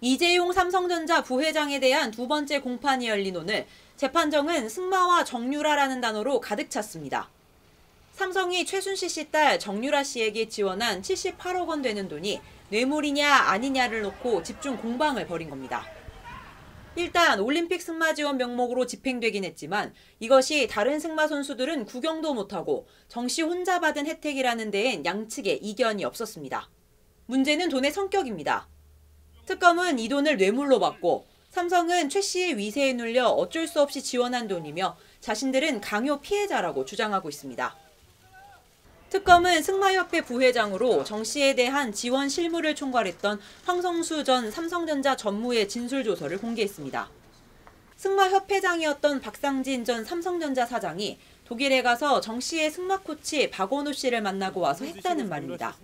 이재용 삼성전자 부회장에 대한 두 번째 공판이 열린 오늘 재판정은 승마와 정유라라는 단어로 가득 찼습니다. 삼성이 최순실 씨 딸 정유라 씨에게 지원한 78억 원 되는 돈이 뇌물이냐 아니냐를 놓고 집중 공방을 벌인 겁니다. 일단 올림픽 승마 지원 명목으로 집행되긴 했지만 이것이 다른 승마 선수들은 구경도 못하고 정 씨 혼자 받은 혜택이라는 데엔 양측에 이견이 없었습니다. 문제는 돈의 성격입니다. 특검은 이 돈을 뇌물로 받고 삼성은 최 씨의 위세에 눌려 어쩔 수 없이 지원한 돈이며 자신들은 강요 피해자라고 주장하고 있습니다. 특검은 승마협회 부회장으로 정 씨에 대한 지원 실무를 총괄했던 황성수 전 삼성전자 전무의 진술조서를 공개했습니다. 승마협회장이었던 박상진 전 삼성전자 사장이 독일에 가서 정 씨의 승마 코치 박원호 씨를 만나고 와서 했다는 말입니다.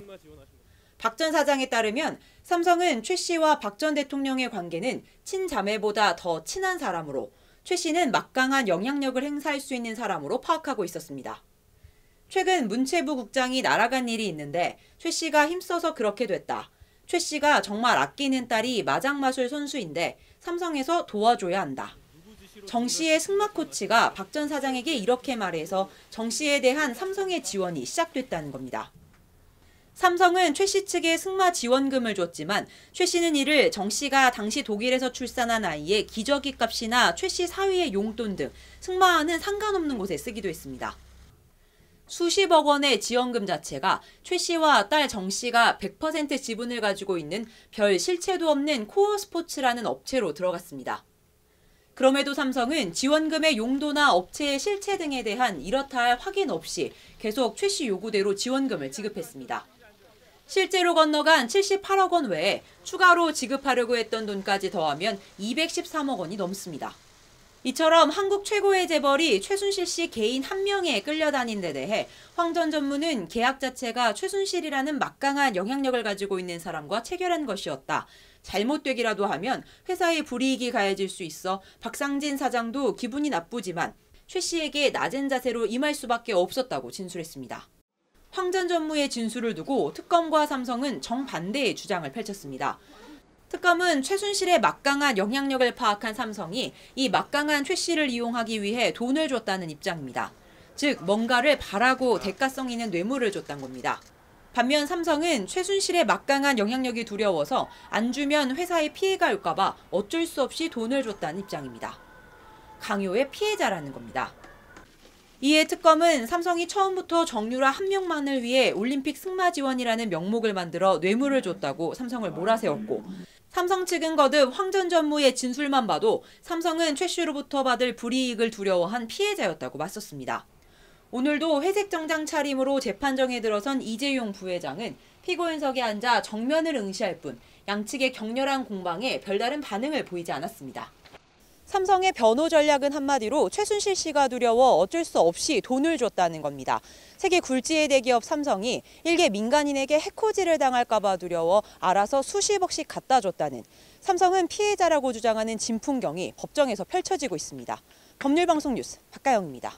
박 전 사장에 따르면 삼성은 최 씨와 박 전 대통령의 관계는 친자매보다 더 친한 사람으로 최 씨는 막강한 영향력을 행사할 수 있는 사람으로 파악하고 있었습니다. 최근 문체부 국장이 날아간 일이 있는데 최 씨가 힘써서 그렇게 됐다. 최 씨가 정말 아끼는 딸이 마장마술 선수인데 삼성에서 도와줘야 한다. 정 씨의 승마 코치가 박 전 사장에게 이렇게 말해서 정 씨에 대한 삼성의 지원이 시작됐다는 겁니다. 삼성은 최 씨 측에 승마 지원금을 줬지만 최 씨는 이를 정 씨가 당시 독일에서 출산한 아이의 기저귀 값이나 최 씨 사위의 용돈 등 승마와는 상관없는 곳에 쓰기도 했습니다. 수십억 원의 지원금 자체가 최 씨와 딸 정 씨가 100% 지분을 가지고 있는 별 실체도 없는 코어 스포츠라는 업체로 들어갔습니다. 그럼에도 삼성은 지원금의 용도나 업체의 실체 등에 대한 이렇다 할 확인 없이 계속 최 씨 요구대로 지원금을 지급했습니다. 실제로 건너간 78억 원 외에 추가로 지급하려고 했던 돈까지 더하면 213억 원이 넘습니다. 이처럼 한국 최고의 재벌이 최순실 씨 개인 한 명에 끌려다닌 데 대해 황 전 전무는 계약 자체가 최순실이라는 막강한 영향력을 가지고 있는 사람과 체결한 것이었다. 잘못되기라도 하면 회사에 불이익이 가해질 수 있어 박상진 사장도 기분이 나쁘지만 최 씨에게 낮은 자세로 임할 수밖에 없었다고 진술했습니다. 황 전 전무의 진술을 두고 특검과 삼성은 정반대의 주장을 펼쳤습니다. 특검은 최순실의 막강한 영향력을 파악한 삼성이 이 막강한 최 씨를 이용하기 위해 돈을 줬다는 입장입니다. 즉 뭔가를 바라고 대가성 있는 뇌물을 줬다는 겁니다. 반면 삼성은 최순실의 막강한 영향력이 두려워서 안 주면 회사에 피해가 올까 봐 어쩔 수 없이 돈을 줬다는 입장입니다. 강요의 피해자라는 겁니다. 이에 특검은 삼성이 처음부터 정유라 한 명만을 위해 올림픽 승마 지원이라는 명목을 만들어 뇌물을 줬다고 삼성을 몰아세웠고 삼성 측은 거듭 황 전 전무의 진술만 봐도 삼성은 최 씨로부터 받을 불이익을 두려워한 피해자였다고 맞섰습니다. 오늘도 회색 정장 차림으로 재판정에 들어선 이재용 부회장은 피고인석에 앉아 정면을 응시할 뿐 양측의 격렬한 공방에 별다른 반응을 보이지 않았습니다. 삼성의 변호 전략은 한마디로 최순실 씨가 두려워 어쩔 수 없이 돈을 줬다는 겁니다. 세계 굴지의 대기업 삼성이 일개 민간인에게 해코지를 당할까 봐 두려워 알아서 수십억씩 갖다 줬다는 삼성은 피해자라고 주장하는 진풍경이 법정에서 펼쳐지고 있습니다. 법률방송 뉴스 박가영입니다.